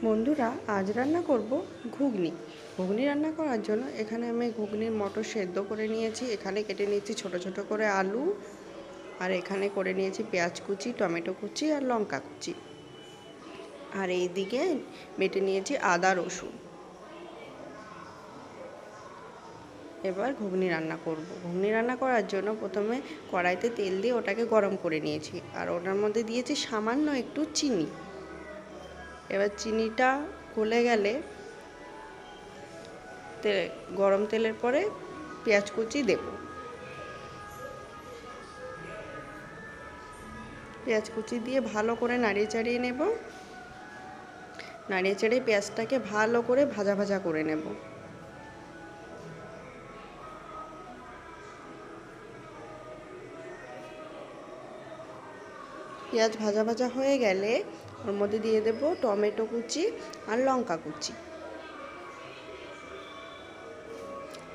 বন্ধুরা, আজ রান্না করব ঘুগনি। ঘুগনি রান্না করার জন্য এখানে আমি ঘুগনির মটর সেদ্ধ করে নিয়েছি। এখানে কেটে নিয়েছি ছোট ছোট করে আলু, আর এখানে করে নিয়েছি পেঁয়াজ কুচি, টমেটো কুচি আর লঙ্কা কুচি, আর এই দিকে বেটে নিয়েছি আদা রসুন। এবার ঘুগনি রান্না করব। ঘুগনি রান্না করার জন্য প্রথমে কড়াইতে তেল দিয়ে ওটাকে গরম করে নিয়েছি, আর ওটার মধ্যে দিয়েছি সামান্য একটু চিনি। এবার চিনিটা গলে গেলে গরম তেলের পরে পেঁয়াজ কুচি দেব। পেঁয়াজ কুচি দিয়ে ভালো করে নাড়িয়ে চাড়িয়ে নেব। নাড়িয়ে চাড়িয়ে পেঁয়াজটাকে ভালো করে ভাজা ভাজা করে নেব। পেঁয়াজ ভাজা ভাজা হয়ে গেলে ওর মধ্যে দিয়ে দেব টমেটো কুচি আর লঙ্কা কুচি।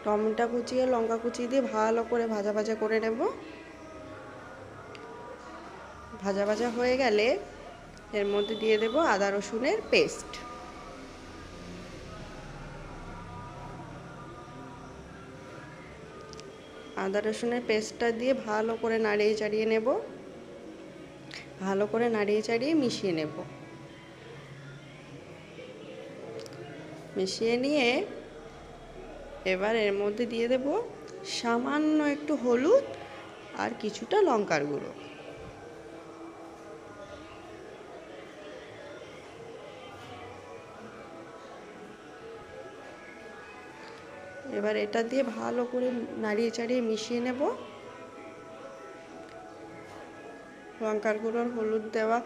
টমেটো কুচি আর লঙ্কা কুচি দিয়ে ভালো করে ভাজা ভাজা করে নেব। ভাজা ভাজা হয়ে গেলে এর মধ্যে দিয়ে দেব আদা রসুনের পেস্ট। আদা রসুনের পেস্টটা দিয়ে ভালো করে নাড়িয়ে চাড়িয়ে নেব। ভালো করে নাড়িয়ে চাড়িয়ে মিশিয়ে নেব। মিশিয়ে নিয়ে এবার এর মধ্যে দিয়ে দেব সামান্য একটু হলুদ আর কিছুটা লঙ্কার গুঁড়ো। এবার এটা দিয়ে ভালো করে নাড়িয়ে চাড়িয়ে মিশিয়ে নেব। লঙ্কার গুঁড়ো আর হলুদ দেওয়া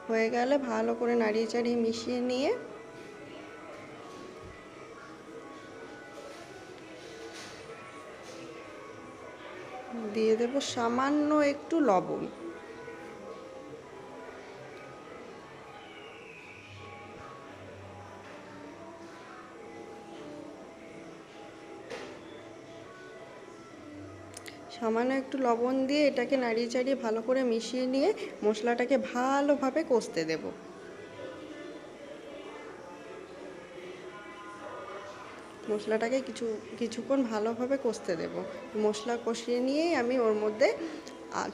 হয়ে গেলে ভালো করে নাড়িয়ে চাড়িয়ে মিশিয়ে নিয়ে দিয়ে দেব সামান্য একটু লবণ। সামান্য একটু লবণ দিয়ে এটাকে নাড়িয়ে চাড়িয়ে ভালো করে মিশিয়ে নিয়ে মশলাটাকে ভালোভাবে কষতে দেব। মশলাটাকে কিছুক্ষণ ভালোভাবে কষতে দেব। মশলা কষিয়ে নিয়েই আমি ওর মধ্যে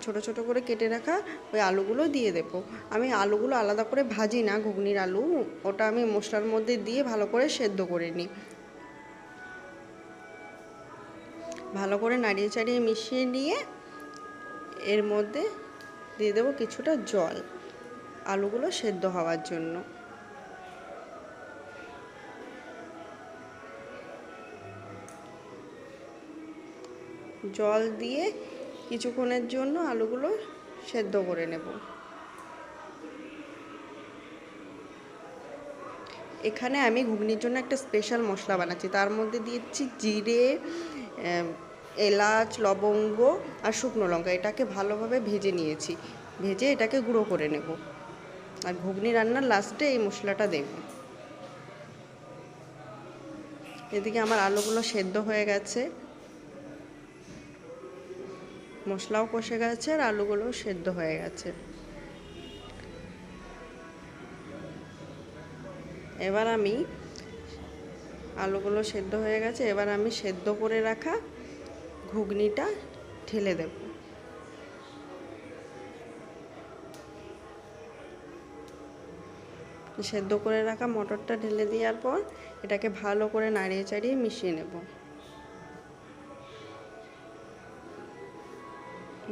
ছোট ছোট করে কেটে রাখা ওই আলুগুলো দিয়ে দেব। আমি আলুগুলো আলাদা করে ভাজি না, ঘুগনির আলু ওটা আমি মশলার মধ্যে দিয়ে ভালো করে সেদ্ধ করে নিই। ভালো করে নাড়িয়ে চাড়িয়ে মিশিয়ে নিয়ে এর মধ্যে দিয়ে দেবো কিছুটা জল আলুগুলো সেদ্ধ হওয়ার জন্য। জল দিয়ে কিছুক্ষণের জন্য আলুগুলো সেদ্ধ করে নেব। এখানে আমি ঘুগনির জন্য একটা স্পেশাল মশলা বানাচ্ছি। তার মধ্যে দিয়েছি জিরে, এলাচ, লবঙ্গ আর শুকনো লঙ্কা। এটাকে ভালোভাবে ভেজে নিয়েছি। ভেজে এটাকে গুঁড়ো করে নেব, আর ঘুগনি রান্নার লাস্টে এই মশলাটা দেব। এদিকে আমার আলুগুলো সেদ্ধ হয়ে গেছে, মশলাও কষে গেছে আর আলুগুলোও সেদ্ধ হয়ে গেছে। এবার আমি আলুগুলো সেদ্ধ হয়ে গেছে, এবার আমি সেদ্ধ করে রাখা ঘুগনিটা ঢেলে দেব। সেদ্ধ করে রাখা মটরটা ঢেলে দেওয়ার পর এটাকে ভালো করে নাড়িয়ে চাড়িয়ে মিশিয়ে নেব।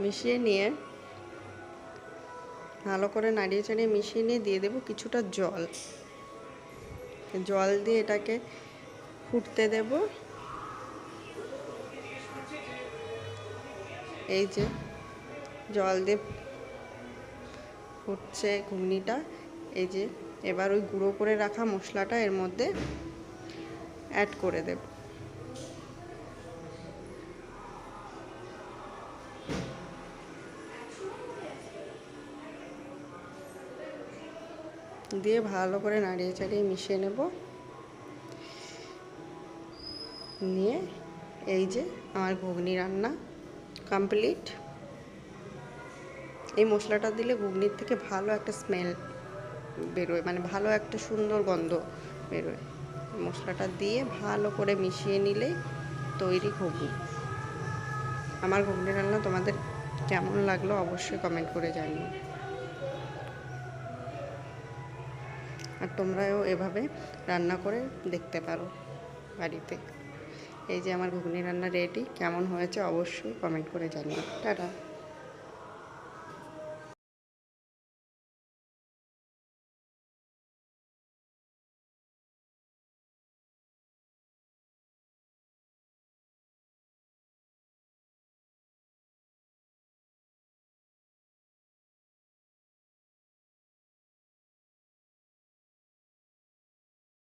মিশিয়ে নিয়ে ভালো করে নাড়িয়ে চাড়িয়ে মিশিয়ে নিয়ে দিয়ে দেব কিছুটা জল। জল দিয়ে এটাকে ফুটতে দেব। এই যে জল দিয়ে ফুটছে ঘুগনিটা, এই যে এবার ওই গুঁড়ো করে রাখা মশলাটা এর মধ্যে অ্যাড করে দেব। দিয়ে ভালো করে নাড়িয়ে চাড়িয়ে মিশিয়ে নেব। নিয়ে এই যে আমার ঘুগনি রান্না কমপ্লিট। এই মশলাটা দিলে ঘুগনির থেকে ভালো একটা স্মেল বেরোয়, মানে ভালো একটা সুন্দর গন্ধ বেরোয়। মশলাটা দিয়ে ভালো করে মিশিয়ে নিলে তৈরি ঘুগনি। আমার ঘুগনি রান্না তোমাদের কেমন লাগলো অবশ্যই কমেন্ট করে জানিও। আর তোমরাও এভাবে রান্না করে দেখতে পারো বাড়িতে। এই যে আমার ঘুগনি রান্না রেডি, কেমন হয়েছে অবশ্যই কমেন্ট করে জানিও। টাটা।